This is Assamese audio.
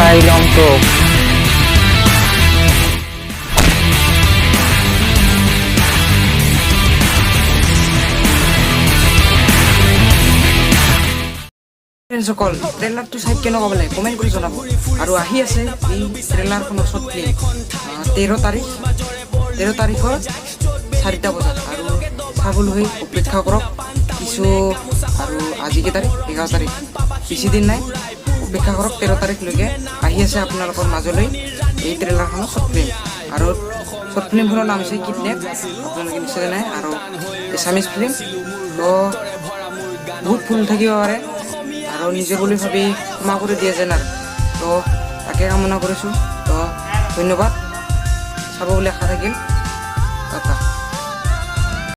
চাই ল'ম তোক। সকল ট্ৰেইলাৰটো চাই কেনেকুৱা পালে কমেণ্ট কৰি জনাব। আৰু আহি আছে এই ট্ৰেইলাৰখনৰ শ্বৰ্ট ফিল্ম 13 তাৰিখৰ 4টা বজাত, আৰু চাবলৈ অপেক্ষা কৰক কিছু। আৰু আজি কেই তাৰিখ? 11 তাৰিখ, বেছি দিন নাই, অপেক্ষা কৰক 13 তাৰিখলৈকে। আহি আছে আপোনালোকৰ মাজলৈ এই ট্ৰেইলাৰখনৰ শ্বৰ্ট ফিল্ম। আৰু শ্বৰ্ট ফিল্মখনৰ নাম হৈছে কিডনেপ, আপোনালোকে নিশ্চয় জানে। আৰু এছামিজ ফিল্ম, তো বহুত ভুল থাকিব পাৰে আৰু নিজৰ বুলি ভাবি ক্ষমা কৰি দিয়ে যেন, আৰু তো তাকে কামনা কৰিছোঁ। তো ধন্যবাদ, চাব বুলি আশা থাকিল।